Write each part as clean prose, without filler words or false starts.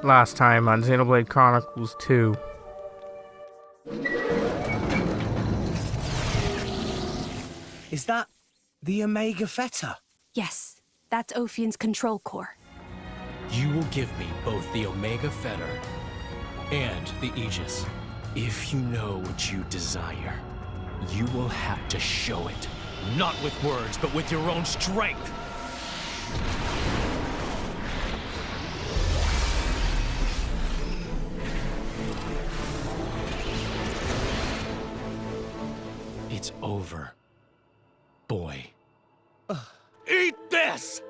last time on Xenoblade Chronicles 2. Is that the Omega Theta? Yes, that's Ophion's control core. You will give me both the Omega Fetter and the Aegis. If you know what you desire, you will have to show it. Not with words, but with your own strength. It's over, boy. Eat this!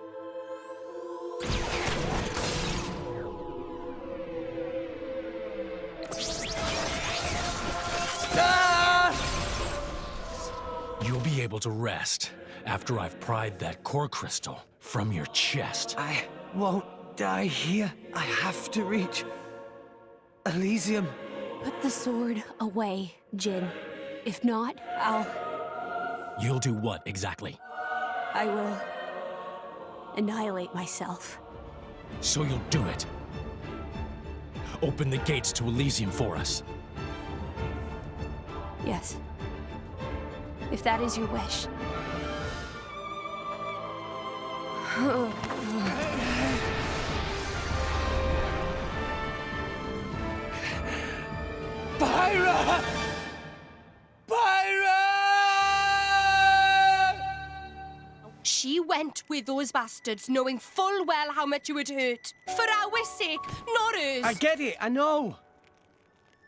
You'll be able to rest after I've pried that core crystal from your chest. I won't die here. I have to reach Elysium. Put the sword away, Jin. If not, You'll do what, exactly? I will annihilate myself. So you'll do it. Open the gates to Elysium for us. Yes. If that is your wish. Pyra! Pyra! She went with those bastards, knowing full well how much you would hurt. For our sake, not hers. I get it, I know.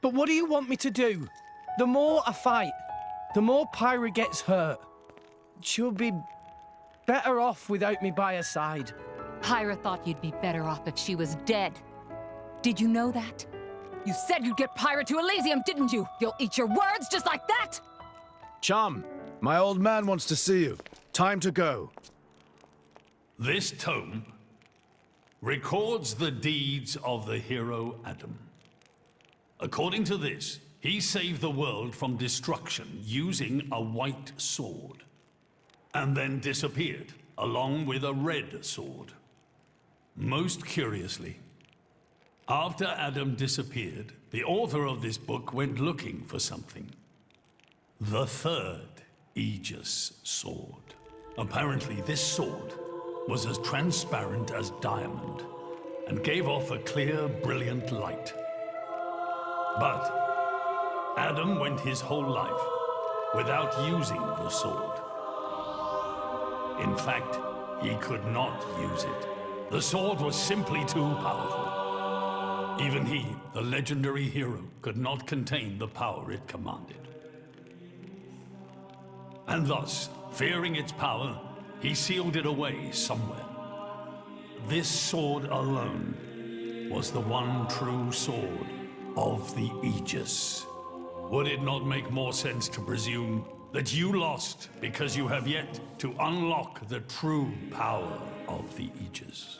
But what do you want me to do? The more I fight, the more Pyra gets hurt. She'll be better off without me by her side. Pyra thought you'd be better off if she was dead. Did you know that? You said you'd get Pyra to Elysium, didn't you? You'll eat your words just like that? Chum, my old man wants to see you. Time to go. This tome records the deeds of the hero Adam. According to this, he saved the world from destruction using a white sword, and then disappeared, along with a red sword. Most curiously, after Adam disappeared, the author of this book went looking for something. The third Aegis sword. Apparently, this sword was as transparent as diamond, and gave off a clear, brilliant light. But Adam went his whole life without using the sword. In fact, he could not use it. The sword was simply too powerful. Even he, the legendary hero, could not contain the power it commanded. And thus, fearing its power, he sealed it away somewhere. This sword alone was the one true sword of the Aegis. Would it not make more sense to presume that you lost because you have yet to unlock the true power of the Aegis?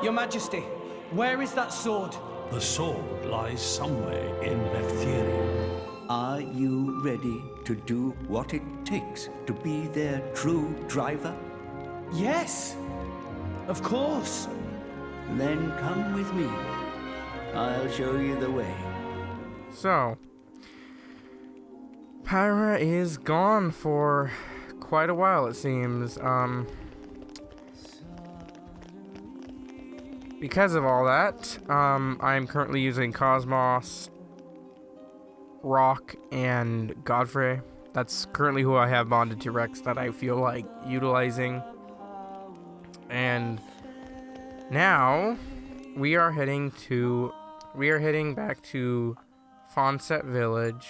Your Majesty, where is that sword? The sword lies somewhere in Leftherium. Are you ready to do what it takes to be their true driver? Yes, of course. Then come with me. I'll show you the way. So, Pyra is gone for quite a while, it seems. Because of all that, I'm currently using Cosmos, Rock, and Godfrey. That's currently who I have bonded to Rex that I feel like utilizing. And now we are heading back to Fonset Village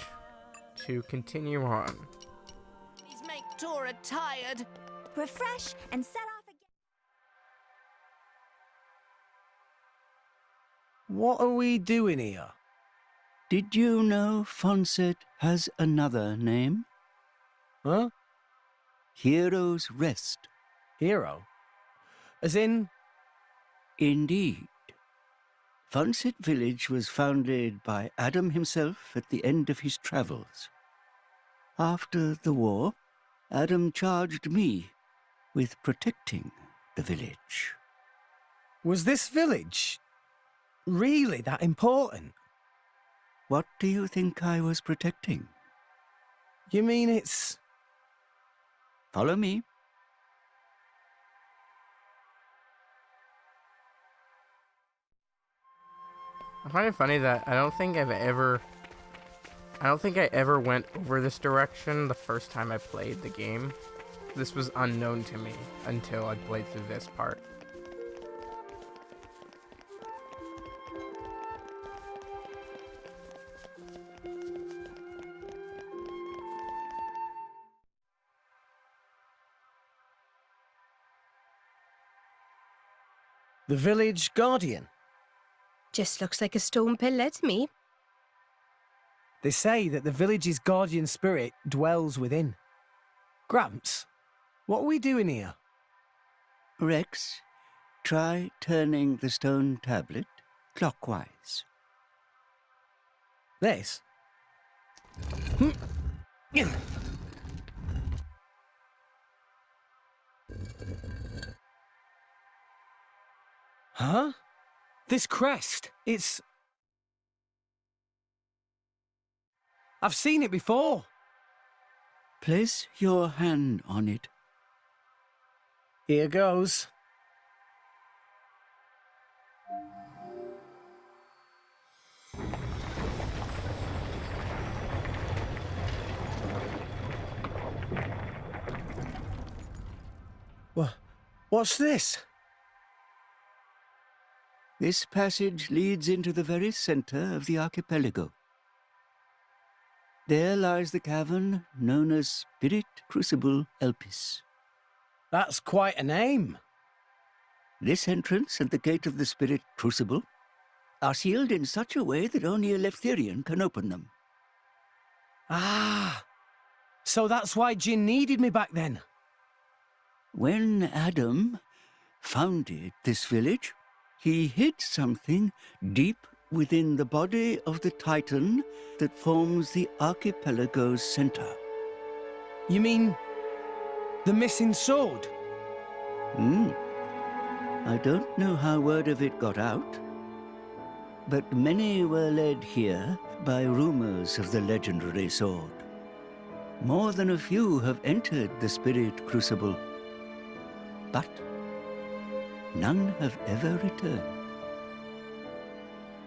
to continue on. Please make Tora tired. Refresh and set off again. What are we doing here? Did you know Fonset has another name? Huh? Hero's Rest. Hero? As in? Indeed. Fonset Village was founded by Adam himself at the end of his travels. After the war, Adam charged me with protecting the village. Was this village really that important? What do you think I was protecting? You mean it's... Follow me. I find it funny that I don't think I ever went over this direction the first time I played the game. This was unknown to me until I played through this part. The village guardian? Just looks like a stone pillar to me. They say that the village's guardian spirit dwells within. Gramps, what are we doing here? Rex, try turning the stone tablet clockwise. This? Huh? This crest, it's... I've seen it before. Place your hand on it. Here goes. What's this? This passage leads into the very center of the archipelago. There lies the cavern known as Spirit Crucible Elpis. That's quite a name. This entrance and the gate of the Spirit Crucible are sealed in such a way that only a Leftherian can open them. Ah, so that's why Jin needed me back then. When Adam founded this village, he hid something deep within the body of the Titan that forms the archipelago's center. You mean the missing sword? I don't know how word of it got out, but many were led here by rumors of the legendary sword. More than a few have entered the Spirit Crucible, but none have ever returned.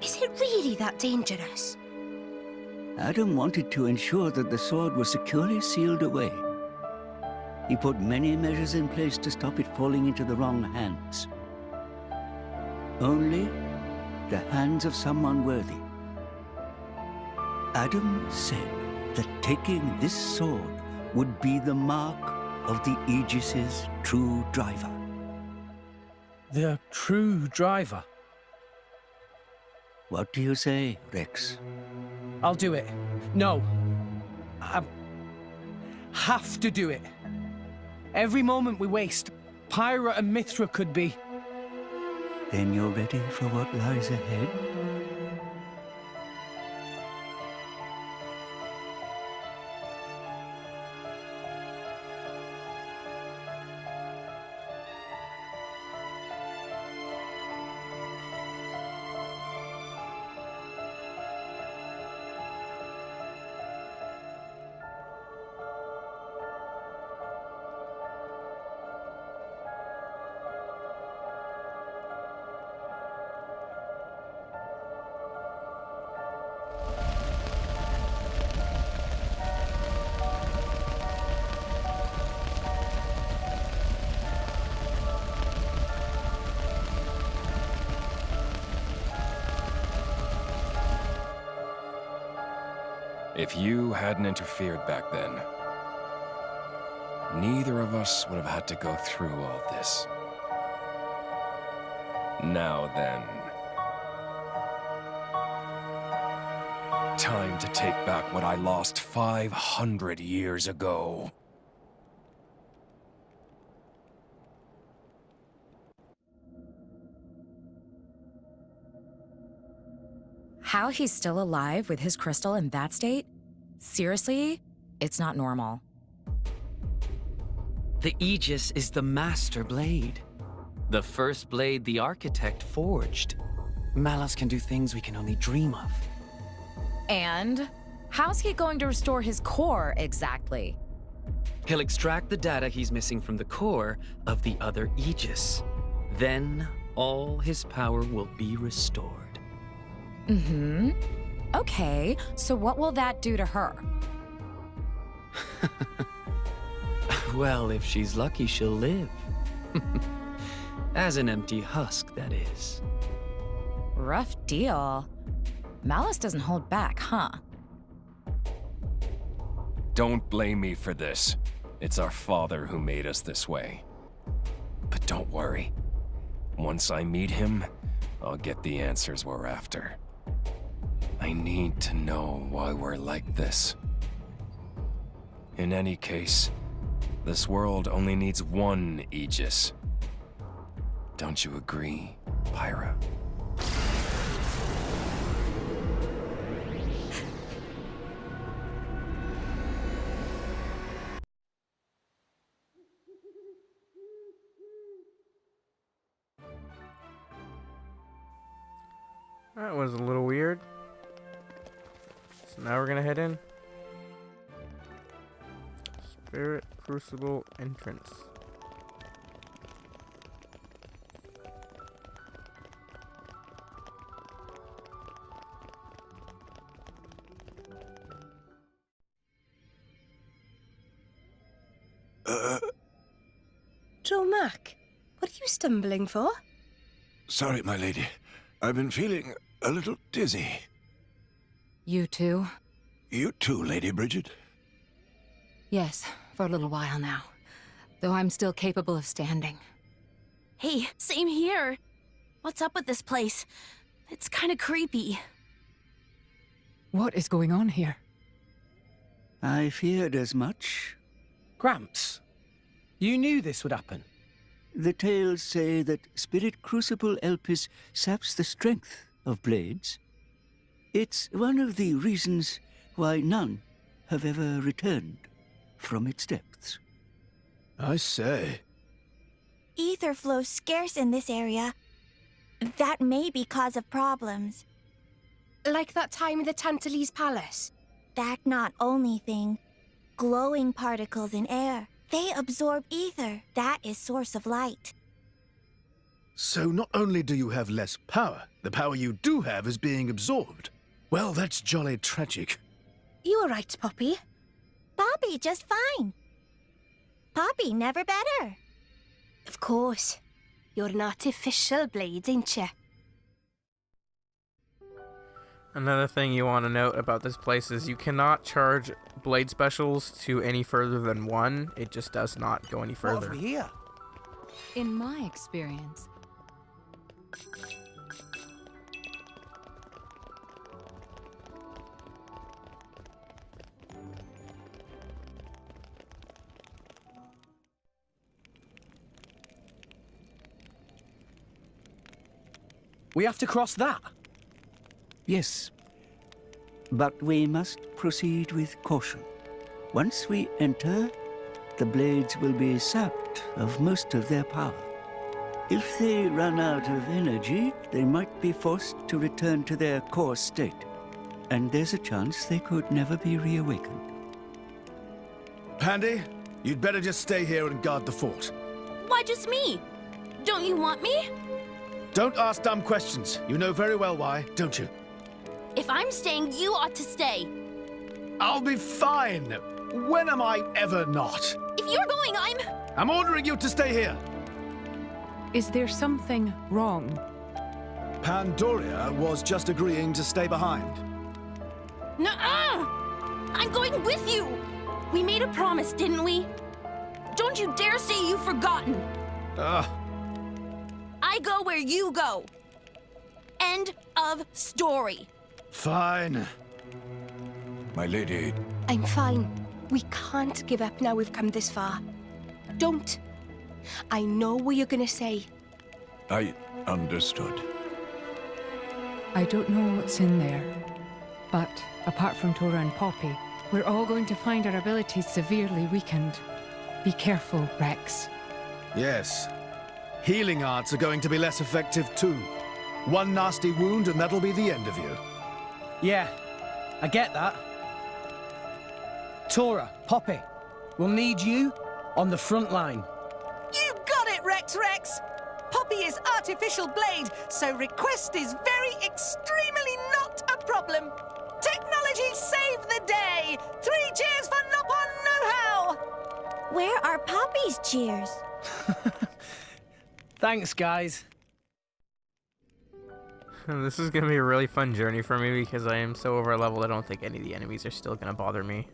Is it really that dangerous? Adam wanted to ensure that the sword was securely sealed away. He put many measures in place to stop it falling into the wrong hands. Only the hands of someone worthy. Adam said that taking this sword would be the mark of the Aegis's true driver. The true driver? What do you say, Rex? I'll do it. No. I have to do it. Every moment we waste, Pyra and Mithra could be... Then you're ready for what lies ahead? If you hadn't interfered back then, neither of us would have had to go through all this. Now then, time to take back what I lost 500 years ago. How he's still alive with his crystal in that state? Seriously? It's not normal. The Aegis is the master blade. The first blade the architect forged. Malus can do things we can only dream of. And how's he going to restore his core exactly? He'll extract the data he's missing from the core of the other Aegis. Then all his power will be restored. Mm-hmm. Okay, so what will that do to her? Well, if she's lucky, she'll live. As an empty husk, that is. Rough deal. Malus doesn't hold back, huh? Don't blame me for this. It's our father who made us this way. But don't worry. Once I meet him, I'll get the answers we're after. I need to know why we're like this. In any case, this world only needs one Aegis. Don't you agree, Pyra? That was a little weird. So now we're gonna head in. Spirit Crucible entrance. Joe Mac, what are you stumbling for? Sorry, my lady. I've been feeling a little dizzy. You too? You too, Lady Bridget? Yes, for a little while now. Though I'm still capable of standing. Hey, same here. What's up with this place? It's kind of creepy. What is going on here? I feared as much. Gramps, you knew this would happen. The tales say that Spirit Crucible Elpis saps the strength of blades. It's one of the reasons why none have ever returned from its depths. I say. Ether flows scarce in this area. That may be cause of problems. Like that time in the Tantalese Palace? That not only thing. Glowing particles in air. They absorb ether. That is source of light. So not only do you have less power, the power you do have is being absorbed. Well, that's jolly tragic. You all right, Poppy? Poppy just fine. Poppy never better. Of course. You're an artificial blade, ain't you? Another thing you want to note about this place is you cannot charge blade specials to any further than 1. It just does not go any What further. have we here? In my experience, We have to cross that. Yes, but we must proceed with caution. Once we enter, the blades will be sapped of most of their power. If they run out of energy, they might be forced to return to their core state, and there's a chance they could never be reawakened. Pandy, you'd better just stay here and guard the fort. Why just me? Don't you want me? Don't ask dumb questions. You know very well why, don't you? If I'm staying, you ought to stay. I'll be fine. When am I ever not? If you're going, I'm ordering you to stay here. is there something wrong? Pandoria was just agreeing to stay behind. Nuh-uh! I'm going with you! We made a promise, didn't we? Don't you dare say you've forgotten! I go where you go. End of story. Fine. My lady. I'm fine. We can't give up now we've come this far. Don't. I know what you're gonna say. I understood. I don't know what's in there, but apart from Tora and Poppy, we're all going to find our abilities severely weakened. Be careful, Rex. Yes. Healing arts are going to be less effective too. One nasty wound and that'll be the end of you. Yeah, I get that. Tora, Poppy, we'll need you on the front line. You got it, Rex! Poppy is artificial blade, so request is very extremely not a problem. Technology save the day! 3 cheers for Nopon Know-How! Where are Poppy's cheers? Thanks, guys. This is gonna be a really fun journey for me because I am so over leveled. I don't think any of the enemies are still gonna bother me.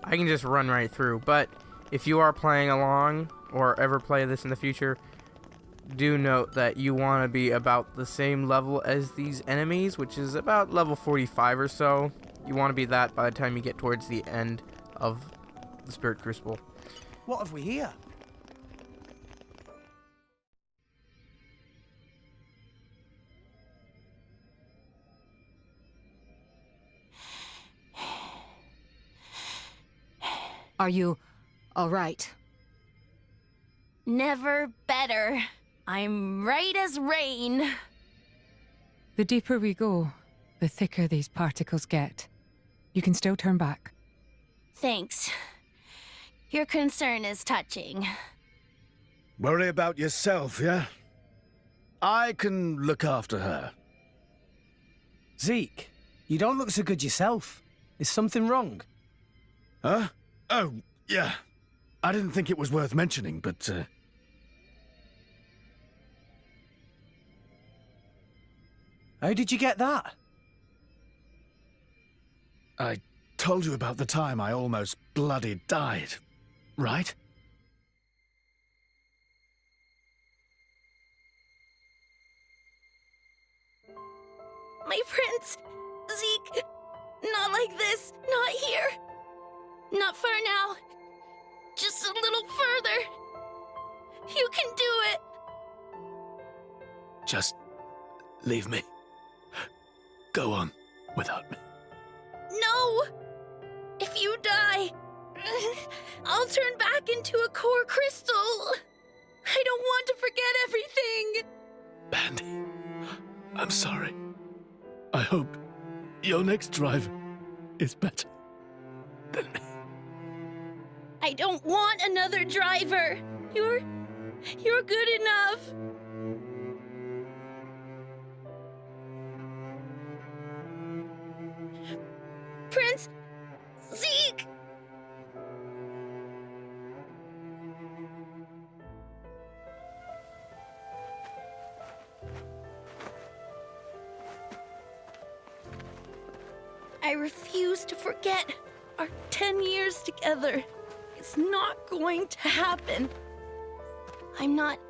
I can just run right through, but if you are playing along or ever play this in the future, do note that you want to be about the same level as these enemies, which is about level 45 or so. You want to be that by the time you get towards the end of the Spirit Crucible. What have we here? Are you all right? Never better. I'm right as rain. The deeper we go, the thicker these particles get. You can still turn back. Thanks. Your concern is touching. Worry about yourself, yeah? I can look after her. Zeke, you don't look so good yourself. Is something wrong? Huh? Oh, yeah. I didn't think it was worth mentioning, but, How did you get that? I told you about the time I almost bloody died, right? My prince! Zeke! Not like this! Not here! Not far now! Just a little further! You can do it! Just leave me. Go on without me. No! If you die, I'll turn back into a core crystal! I don't want to forget everything! Bandy, I'm sorry. I hope your next driver is better than me. I don't want another driver! You're good enough! Prince! Zeke! I refuse to forget our 10 years together. It's not going to happen. I'm not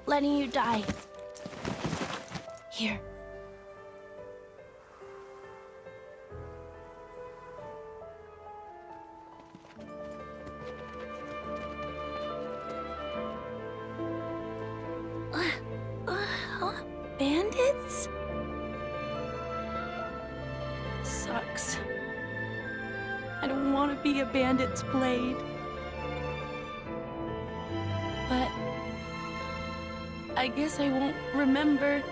letting you die. Here. Bandits? Sucks. I don't want to be a bandit's blade. But I guess I won't remember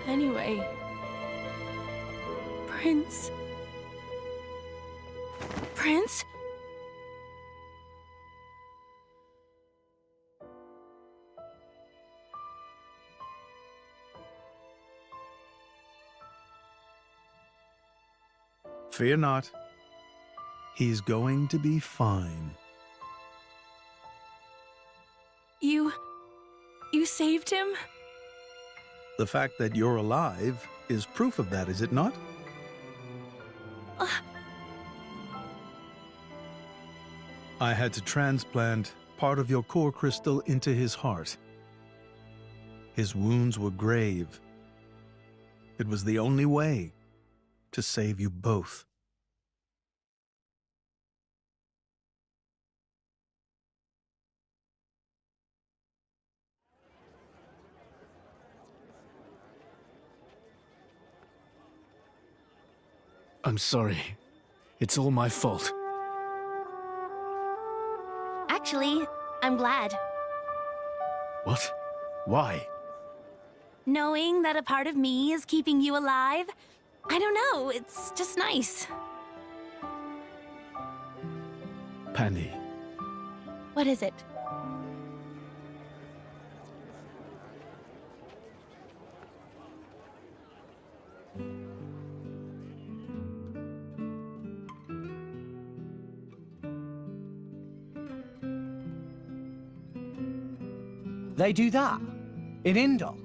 anyway. Prince? Prince? Fear not. He's going to be fine. You saved him? The fact that you're alive is proof of that, is it not? I had to transplant part of your core crystal into his heart. His wounds were grave. It was the only way to save you both. I'm sorry. It's all my fault. Actually, I'm glad. What? Why? Knowing that a part of me is keeping you alive, I don't know, it's just nice. Pandy. What is it? They do that? In Indol?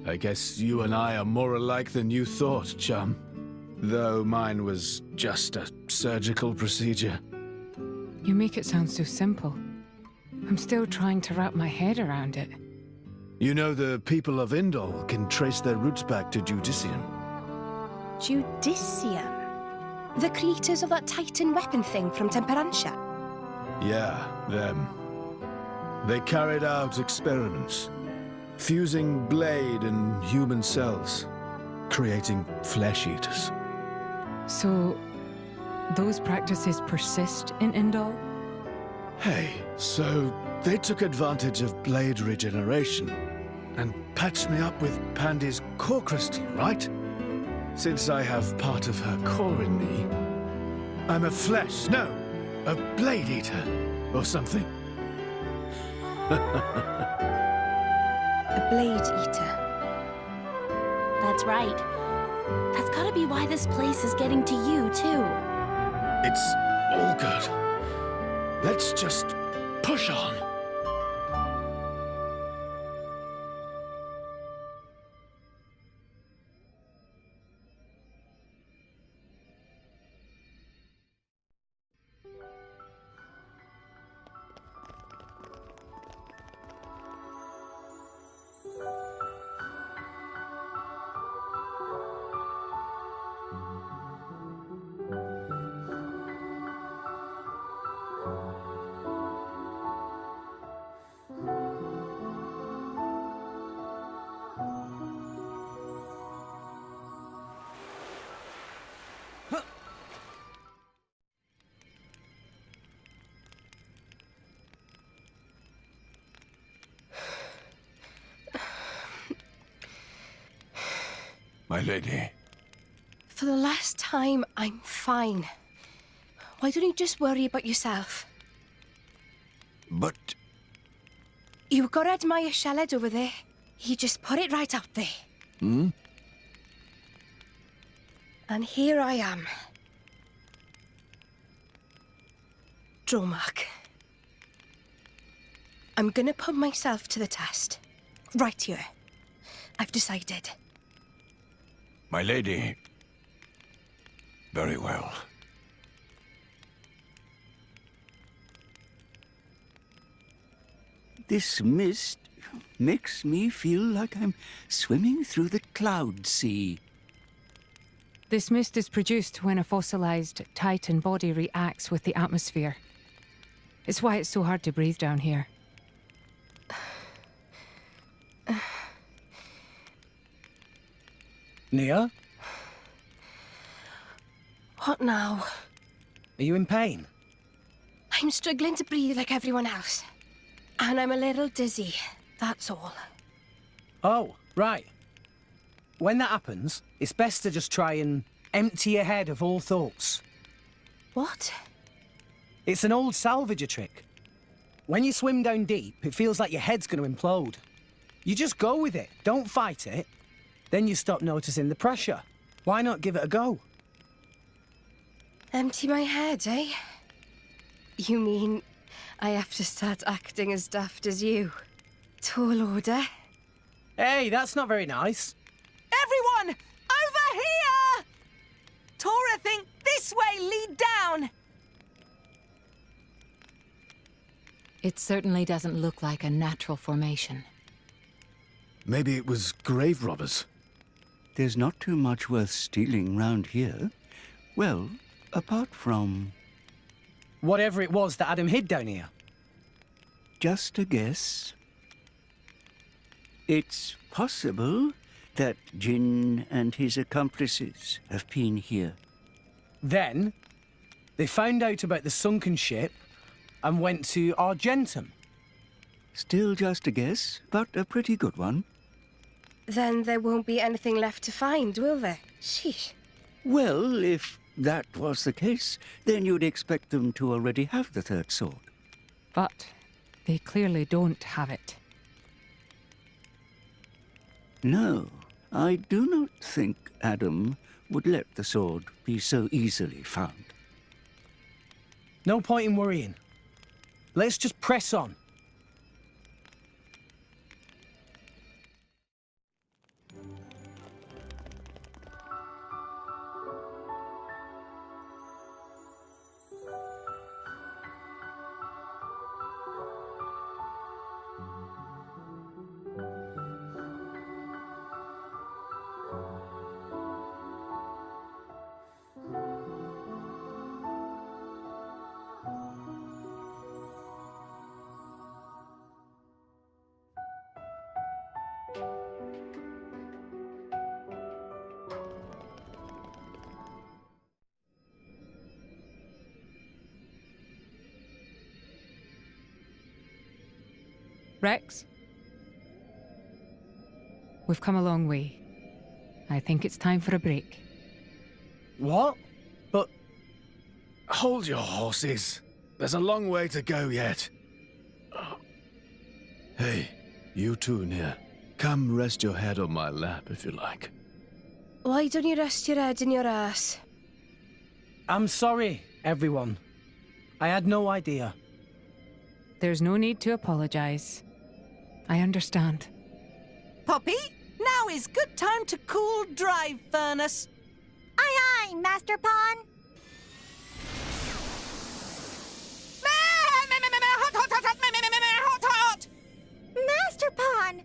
I guess you and I are more alike than you thought, chum. Though mine was just a surgical procedure. You make it sound so simple. I'm still trying to wrap my head around it. You know, the people of Indol can trace their roots back to Judicium. Judicium? The creators of that Titan weapon thing from Temperantia? Yeah, them. They carried out experiments, fusing blade and human cells, creating flesh eaters. So, those practices persist in Indol? Hey, so they took advantage of blade regeneration and patched me up with Pandy's core crystal, right? Since I have part of her core in me, I'm a blade eater or something. A blade eater. That's right. That's gotta be why this place is getting to you, too. It's all good. Let's just push on. My lady. For the last time, I'm fine. Why don't you just worry about yourself? But... You got to admire Shaled over there. He just put it right out there. Hmm? And here I am. Dromark. I'm gonna put myself to the test. Right here. I've decided. My lady. Very well. This mist makes me feel like I'm swimming through the cloud sea. This mist is produced when a fossilized Titan body reacts with the atmosphere. It's why it's so hard to breathe down here. Nia? What now? Are you in pain? I'm struggling to breathe like everyone else. And I'm a little dizzy, that's all. Oh, right. When that happens, it's best to just try and empty your head of all thoughts. What? It's an old salvager trick. When you swim down deep, it feels like your head's going to implode. You just go with it, don't fight it. Then you stop noticing the pressure. Why not give it a go? Empty my head, eh? You mean I have to start acting as daft as you? Tall order? Hey, that's not very nice. Everyone, over here! Tora, think this way, lead down! It certainly doesn't look like a natural formation. Maybe it was grave robbers. There's not too much worth stealing round here. Well, apart from... Whatever it was that Adam hid down here. Just a guess. It's possible that Jin and his accomplices have been here. Then, they found out about the sunken ship and went to Argentum. Still just a guess, but a pretty good one. Then there won't be anything left to find, will there? Sheesh. Well, if that was the case, then you'd expect them to already have the third sword. But they clearly don't have it. No, I do not think Adam would let the sword be so easily found. No point in worrying. Let's just press on. Rex? We've come a long way. I think it's time for a break. What? But... Hold your horses. There's a long way to go yet. Hey, you two near. Come rest your head on my lap if you like. Why don't you rest your head in your ass? I'm sorry, everyone. I had no idea. There's no need to apologize. I understand. Poppy, now is good time to cool drive furnace. Aye, aye, Master Pawn. Hot! Master Pawn,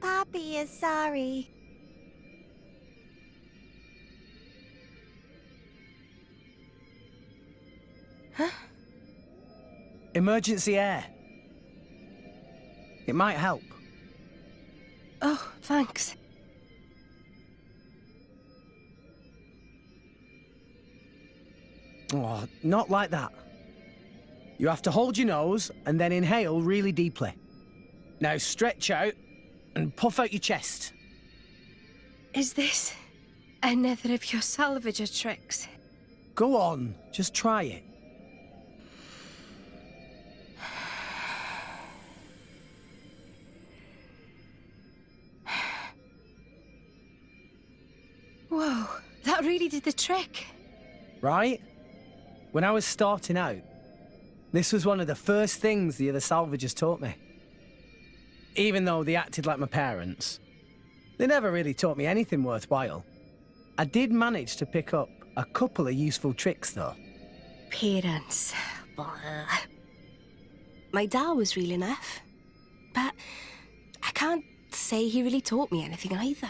Poppy is sorry. Huh? Emergency air. It might help. Oh, thanks. Oh, not like that. You have to hold your nose and then inhale really deeply. Now stretch out and puff out your chest. Is this another of your salvager tricks? Go on, just try it. Whoa, that really did the trick. Right? When I was starting out, this was one of the first things the other salvagers taught me. Even though they acted like my parents, they never really taught me anything worthwhile. I did manage to pick up a couple of useful tricks, though. Parents. Blah. My dad was real enough, but I can't say he really taught me anything either.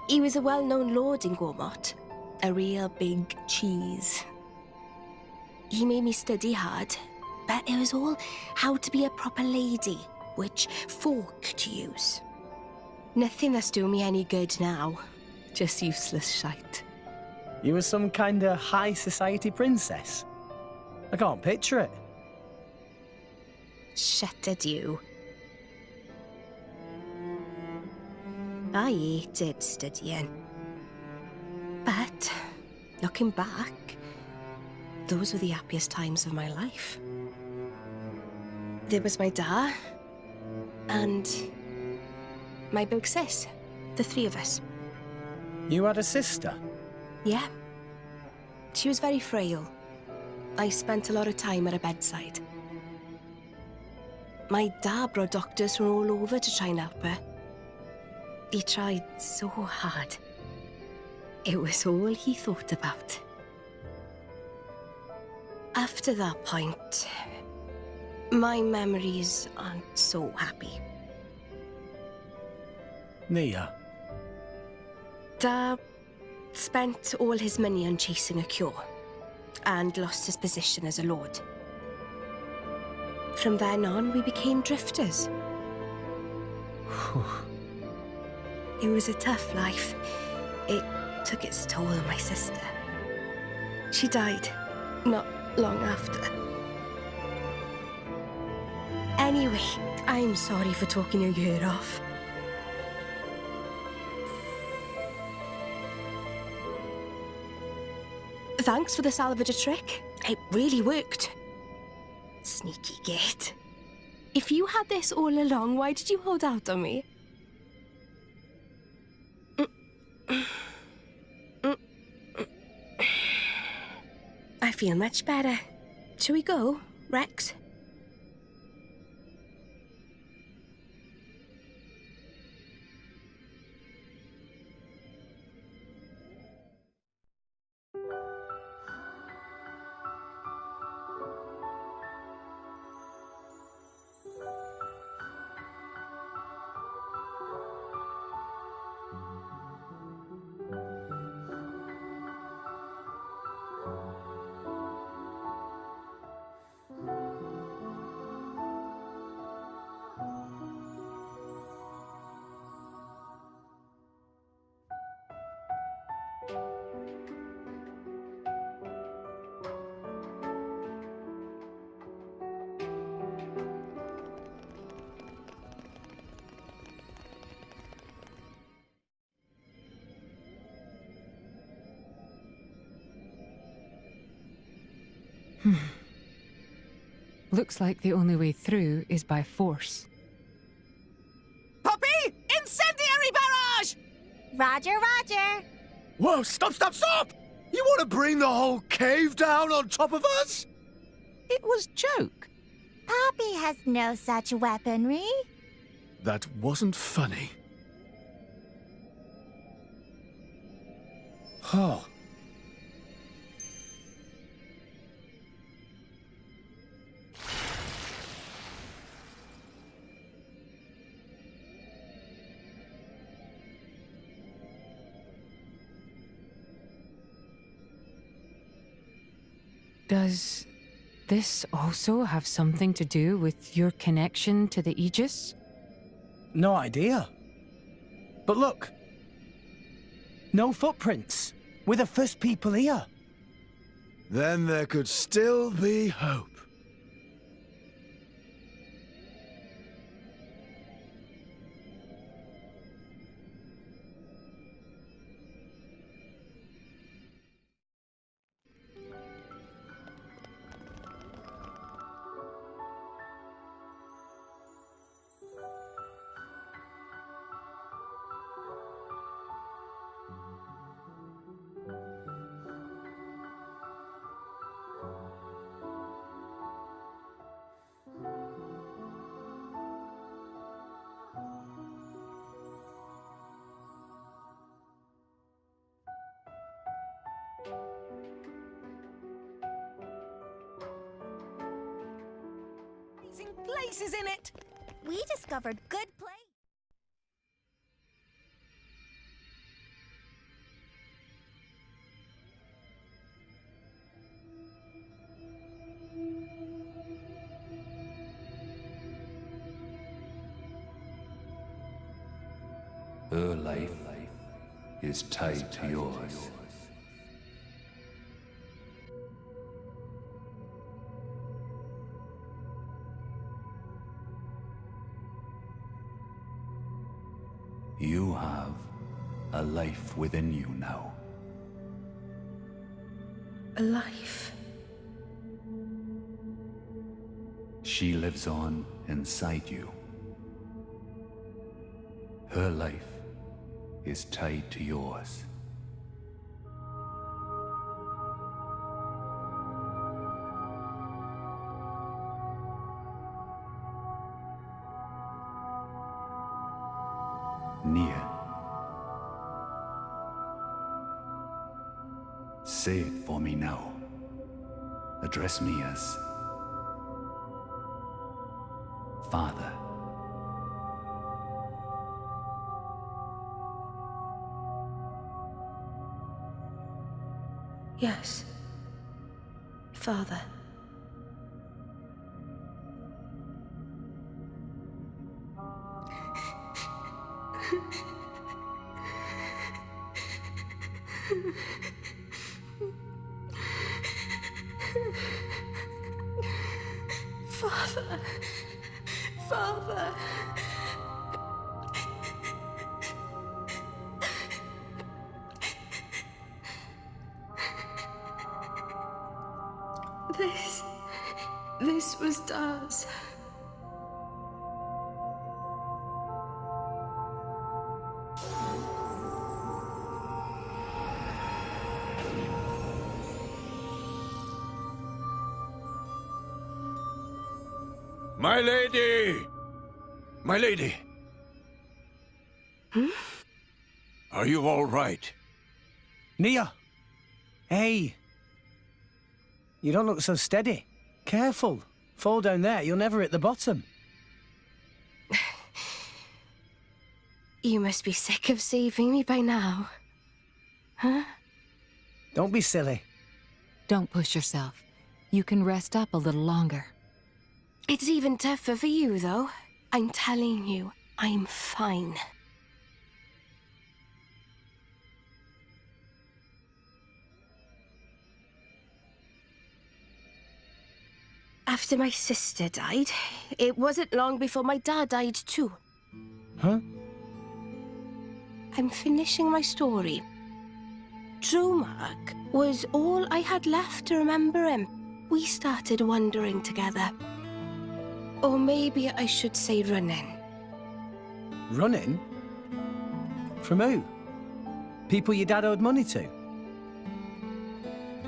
He was a well-known lord in Gormott, a real big cheese. He made me study hard, but it was all how to be a proper lady, which fork to use. Nothing that's doing me any good now, just useless shite. You were some kind of high society princess. I can't picture it. Shut it, you. I hated studying. But, looking back, those were the happiest times of my life. There was my dad, and my big sis, the three of us. You had a sister? Yeah. She was very frail. I spent a lot of time at her bedside. My dad brought doctors from all over to try and help her. He tried so hard. It was all he thought about. After that point, my memories aren't so happy. Nia? Dad spent all his money on chasing a cure and lost his position as a lord. From then on, we became drifters. It was a tough life. It took its toll on my sister. She died not long after. Anyway, I'm sorry for talking your ear off. Thanks for the salvage trick. It really worked. Sneaky git. If you had this all along, why did you hold out on me? I feel much better. Shall we go, Rex? Looks like the only way through is by force. Poppy! Incendiary barrage! Roger, Roger. Whoa, stop, stop, stop! You want to bring the whole cave down on top of us? It was joke. Poppy has no such weaponry. That wasn't funny. Oh. Does this also have something to do with your connection to the Aegis? No idea. But look. No footprints. We're the first people here. Then there could still be hope. Places in it. We discovered good place. Her life is tied to yours. You have a life within you now. A life? She lives on inside you. Her life is tied to yours. Near. Say it for me now. Address me as Father. Yes. Father. Father. father. This was Daz. My lady! My lady! Hmm? Are you all right? Nia! Hey! You don't look so steady. Careful. Fall down there, you'll never hit the bottom. You must be sick of saving me by now. Huh? Don't be silly. Don't push yourself. You can rest up a little longer. It's even tougher for you, though. I'm telling you, I'm fine. After my sister died, it wasn't long before my dad died too. Huh? I'm finishing my story. Drumark was all I had left to remember him. We started wandering together. Or maybe I should say running. Running? From who? People your dad owed money to?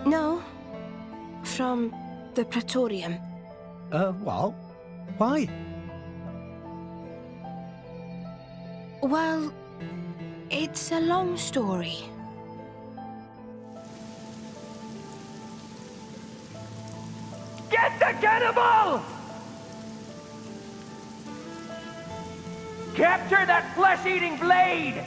No. From the Praetorium. What? Why? Well, it's a long story. Get the cannibal! Capture that flesh-eating blade!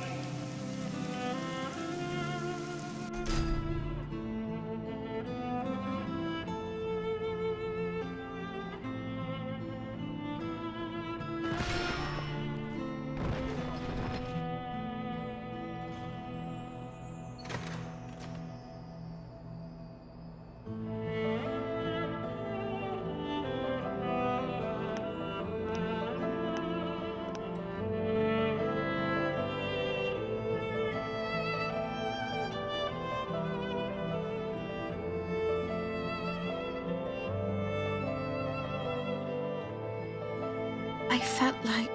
I felt like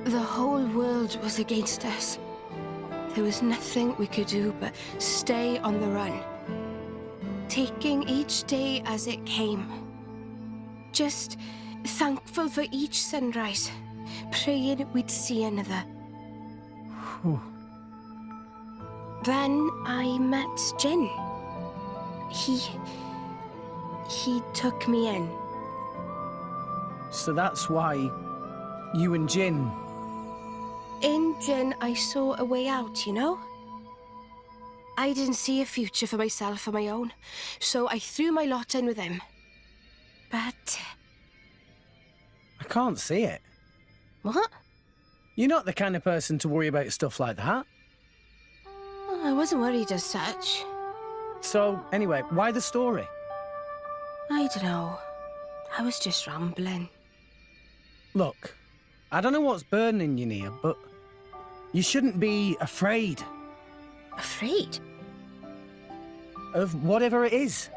the whole world was against us. There was nothing we could do but stay on the run, taking each day as it came. Just thankful for each sunrise, praying we'd see another. Then I met Jin. He took me in. So that's why you and Jin... In Jin, I saw a way out, you know? I didn't see a future for myself on my own, so I threw my lot in with him. But... I can't see it. What? You're not the kind of person to worry about stuff like that. I wasn't worried as such. So, anyway, why the story? I don't know. I was just rambling. Look, I don't know what's burning you, Nia, but you shouldn't be afraid. Afraid? Of whatever it is.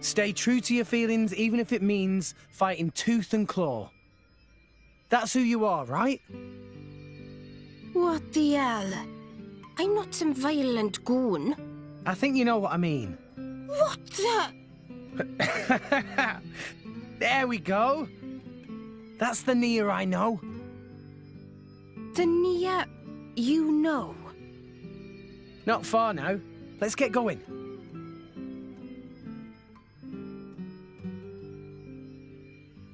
Stay true to your feelings, even if it means fighting tooth and claw. That's who you are, right? What the hell? I'm not some violent goon. I think you know what I mean. What the... There we go. That's the Nia I know. The Nia you know? Not far now. Let's get going.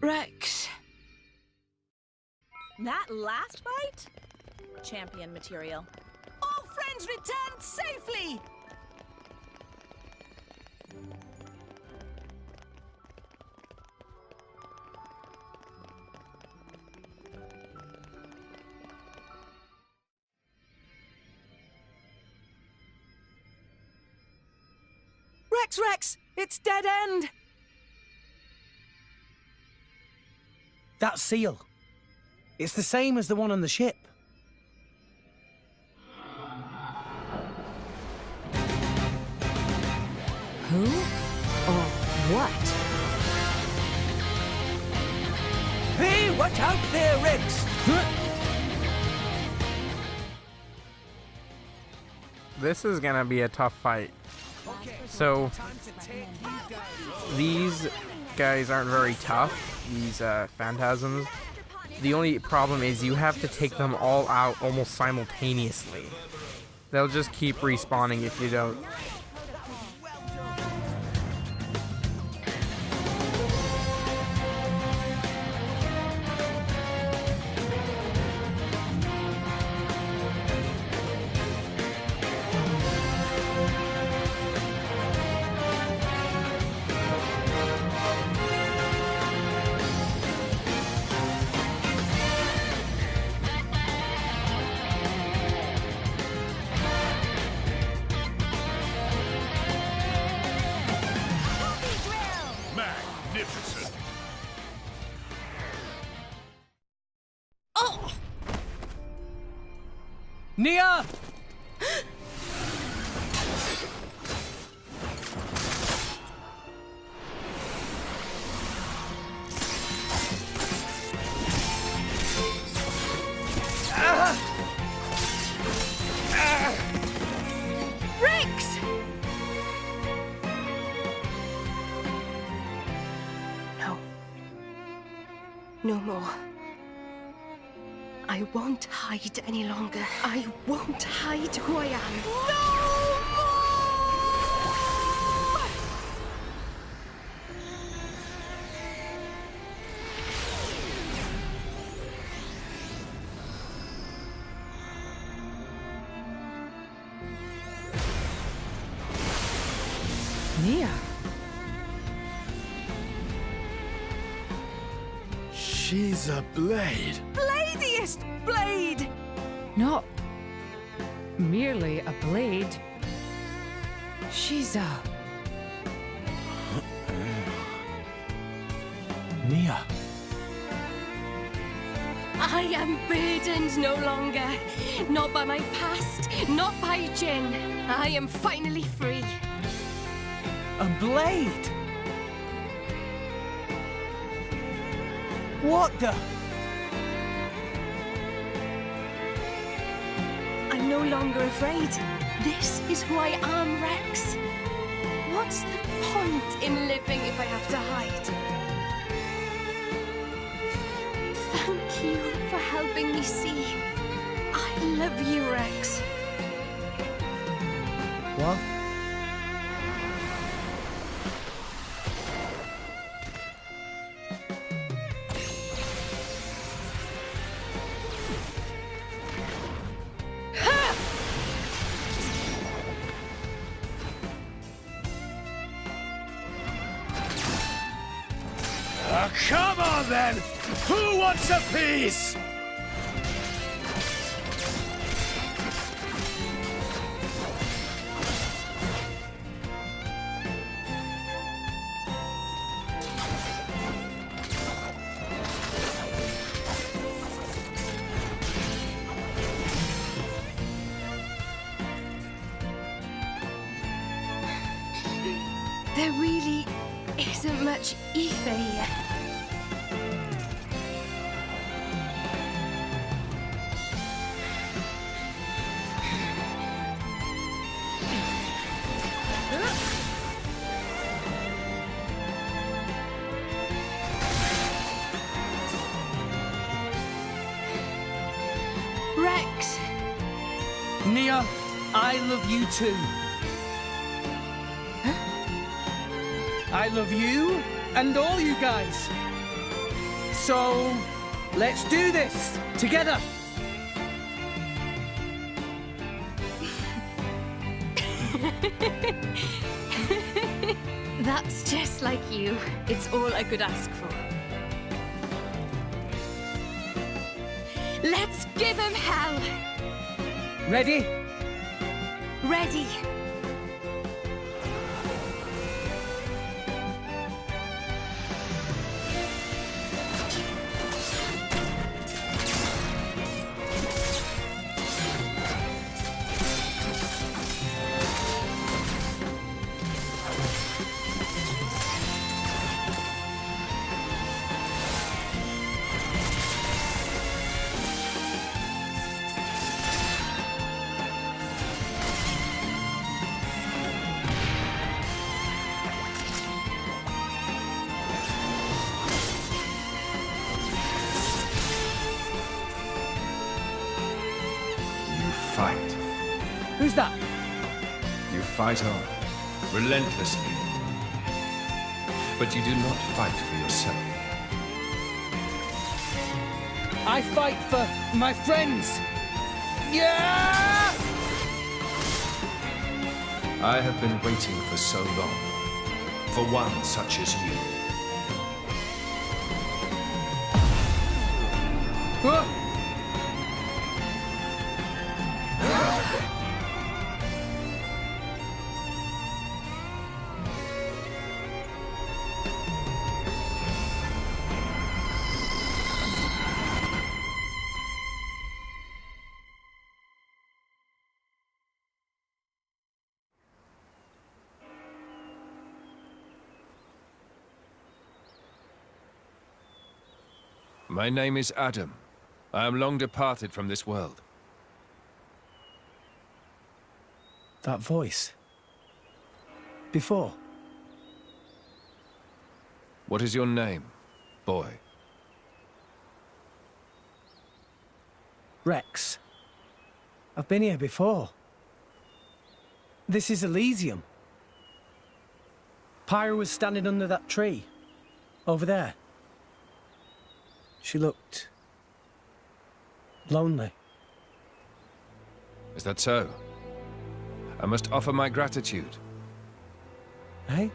Rex. That last fight? Champion material. All friends returned safely! Rex! It's dead end! That seal. It's the same as the one on the ship. Who or what? Hey, watch out there, Rex! This is gonna be a tough fight. So, these guys aren't very tough, these phantasms. The only problem is you have to take them all out almost simultaneously. They'll just keep respawning if you don't. Magnificent. Oh! Nia! Rex! No. No more. I won't hide any longer. I won't hide who I am. Nia. She's a blade. Bladiest blade! Not merely a blade. She's a... Nia. I am burdened no longer. Not by my past, not by Jin. I am finally free. A blade? What the? I'm no longer afraid. This is who I am, Rex. What's the point in living if I have to hide? Thank you for helping me see. I love you, Rex. What? Come on then! Who wants a piece? There really isn't much ether here. Rex! Nia, I love you too. I love you and all you guys. So, let's do this together. That's just like you. It's all I could ask for. Let's give him hell! Ready? Ready. fight. Who's that? You fight on, relentlessly. But you do not fight for yourself. I fight for my friends. Yeah! I have been waiting for so long, for one such as you. My name is Adam. I am long departed from this world. That voice. Before. What is your name, boy? Rex. I've been here before. This is Elysium. Pyra was standing under that tree. Over there. She looked... lonely. Is that so? I must offer my gratitude. Hey?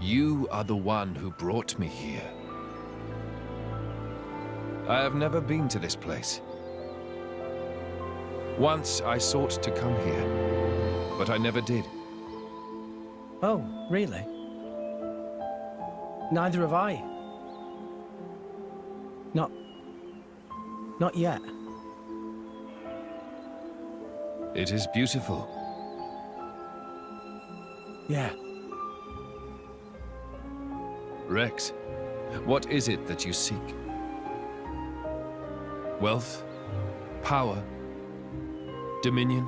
You are the one who brought me here. I have never been to this place. Once I sought to come here, but I never did. Oh, really? Neither have I. Not yet. It is beautiful. Yeah. Rex, what is it that you seek? Wealth? Power? Dominion?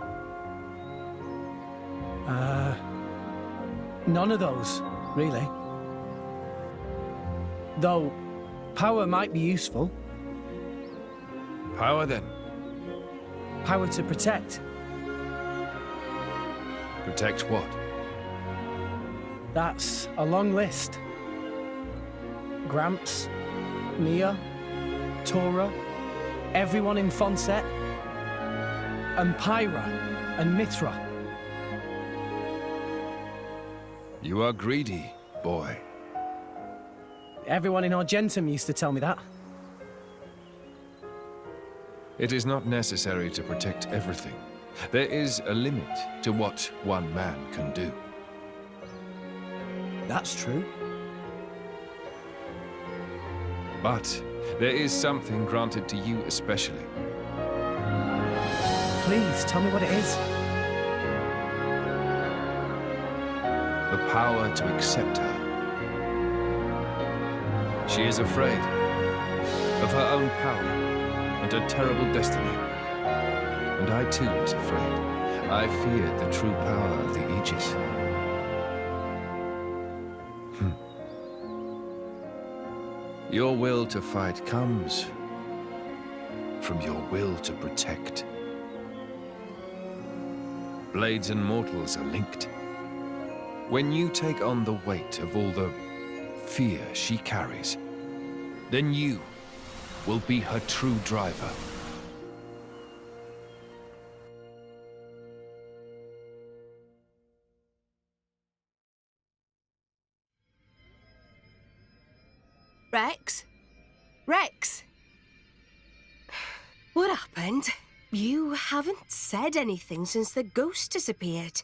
None of those, really. Though, power might be useful. Power, then? Power to protect. Protect what? That's a long list. Gramps, Mia, Tora, everyone in Fonset, and Pyra, and Mithra. You are greedy, boy. Everyone in Argentum used to tell me that. It is not necessary to protect everything. There is a limit to what one man can do. That's true. But there is something granted to you especially. Please, tell me what it is. The power to accept her. She is afraid of her own power and her terrible destiny. And I too was afraid. I feared the true power of the Aegis. Your will to fight comes from your will to protect. Blades and mortals are linked. When you take on the weight of all the fear she carries, then you will be her true driver. Rex? Rex? What happened? You haven't said anything since the ghost disappeared.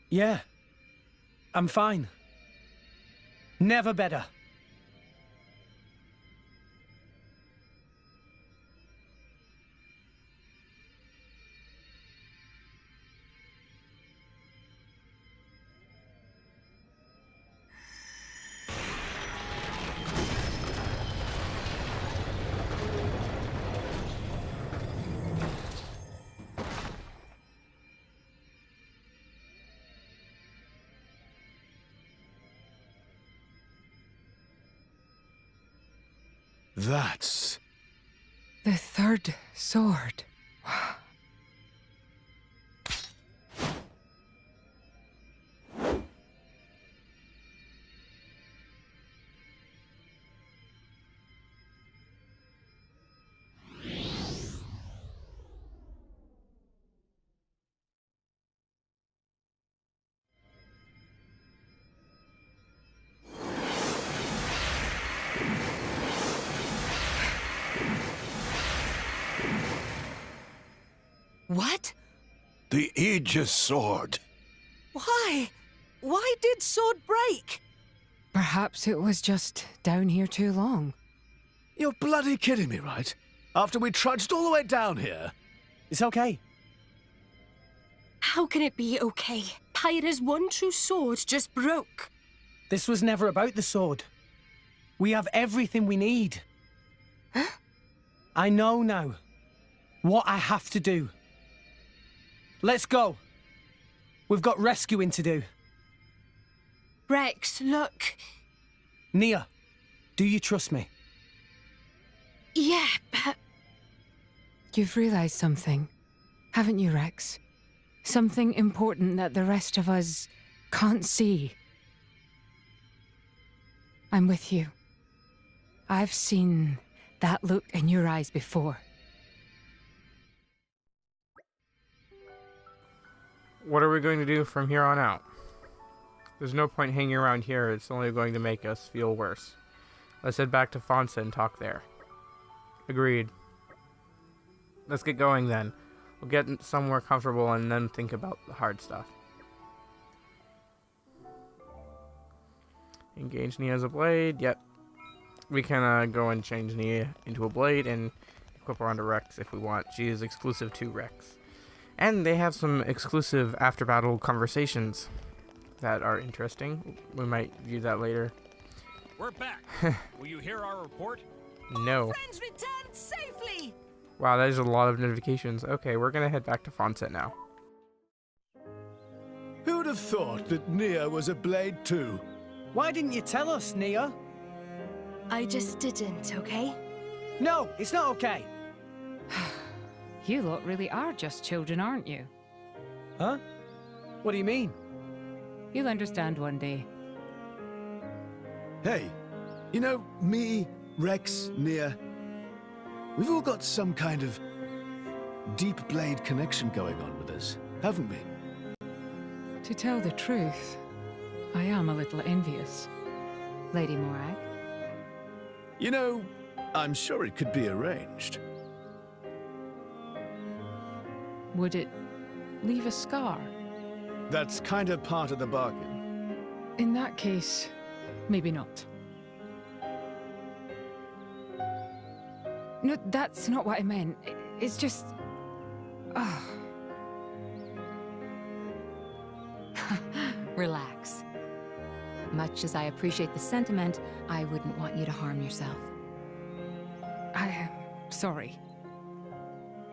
Yeah. I'm fine. Never better. That's... The third sword. What? The Aegis sword. Why? Why did sword break? Perhaps it was just down here too long. You're bloody kidding me, right? After we trudged all the way down here. It's okay. How can it be okay? Pyra's one true sword just broke. This was never about the sword. We have everything we need. Huh? I know now what I have to do. Let's go. We've got rescuing to do. Rex, look. Nia, do you trust me? Yeah, but... You've realized something, haven't you, Rex? Something important that the rest of us can't see. I'm with you. I've seen that look in your eyes before. What are we going to do from here on out? There's no point hanging around here. It's only going to make us feel worse. Let's head back to Fonsa and talk there. Agreed. Let's get going then. We'll get somewhere comfortable and then think about the hard stuff. Engage Nia as a blade. Yep. We can go and change Nia into a blade and equip her onto Rex if we want. She is exclusive to Rex. And they have some exclusive after-battle conversations that are interesting. We might view that later. We're back. Will you hear our report? No. Friends returned safely. Wow, that is a lot of notifications. Okay, we're gonna head back to Fonset now. Who'd have thought that Nia was a blade too? Why didn't you tell us, Nia? I just didn't, okay? No, it's not okay. You lot really are just children, aren't you? Huh? What do you mean? You'll understand one day. Hey, you know, me, Rex, Nia, we've all got some kind of deep blade connection going on with us, haven't we? To tell the truth, I am a little envious. Lady Morag. You know, I'm sure it could be arranged. Would it leave a scar? That's kind of part of the bargain. In that case, maybe not. No, that's not what I meant. It's just... Relax. Much as I appreciate the sentiment, I wouldn't want you to harm yourself. I am sorry.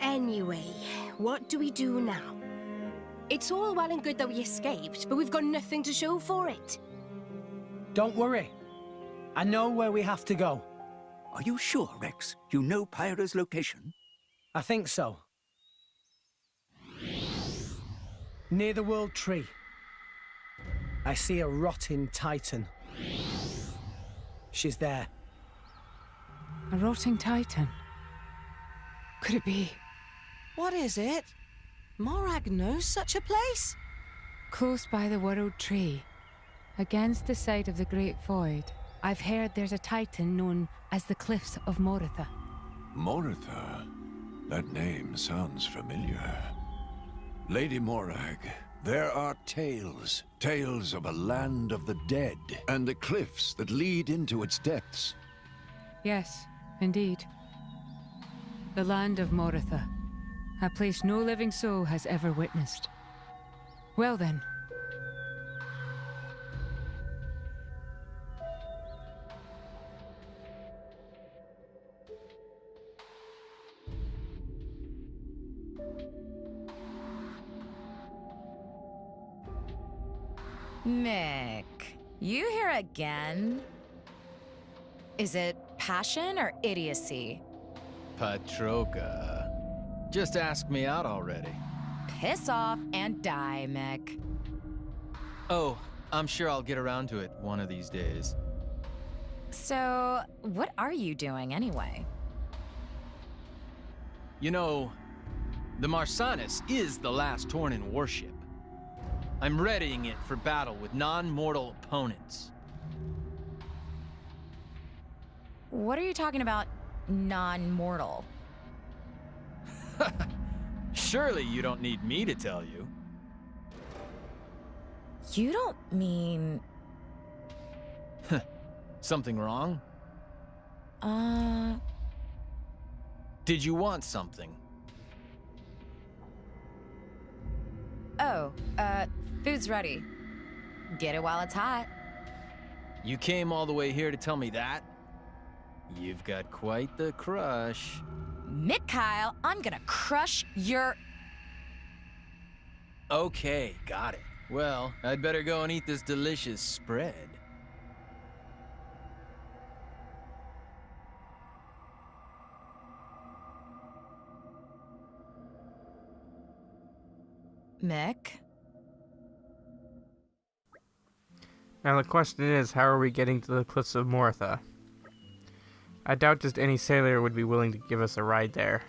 Anyway, what do we do now? It's all well and good that we escaped, but we've got nothing to show for it. Don't worry. I know where we have to go. Are you sure, Rex? You know Pyra's location? I think so. Near the World Tree. I see a rotting titan. She's there. A rotting titan? Could it be? What is it? Morag knows such a place? Close by the World Tree, against the side of the Great Void, I've heard there's a titan known as the Cliffs of Moritha. Moritha? That name sounds familiar. Lady Morag, there are tales. Tales of a land of the dead, and the cliffs that lead into its depths. Yes, indeed. The land of Moritha. A place no living soul has ever witnessed. Well then. Mick, you here again? Is it passion or idiocy? Patroka. Just ask me out already. Piss off and die, Mick. Oh, I'm sure I'll get around to it one of these days. So, what are you doing anyway? You know, the Marsanis is the last Tornin warship. I'm readying it for battle with non-mortal opponents. What are you talking about, non-mortal? Surely you don't need me to tell you. You don't mean... Something wrong? Did you want something? Oh, food's ready. Get it while it's hot. You came all the way here to tell me that? You've got quite the crush. Mick Kyle, I'm gonna crush your... Okay, got it. Well, I'd better go and eat this delicious spread. Mick? Now the question is, how are we getting to the cliffs of Mortha? I doubt just any sailor would be willing to give us a ride there.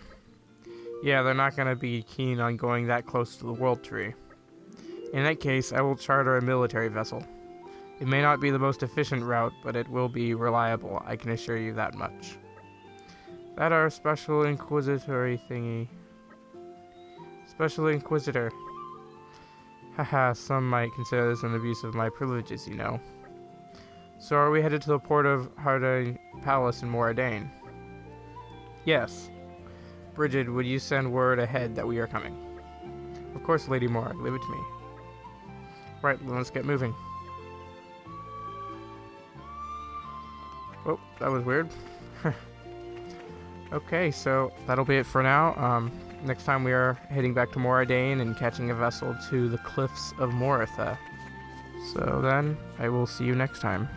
Yeah, they're not going to be keen on going that close to the World Tree. In that case, I will charter a military vessel. It may not be the most efficient route, but it will be reliable, I can assure you that much. That our special inquisitory thingy. Special Inquisitor. Haha, some might consider this an abuse of my privileges, you know. So are we headed to the port of Hardane Palace in Moradane? Yes. Bridget, would you send word ahead that we are coming? Of course, Lady Morag, leave it to me. Right, let's get moving. Oh, that was weird. Okay, so that'll be it for now. Next time we are heading back to Moradane and catching a vessel to the cliffs of Moritha. So then, I will see you next time.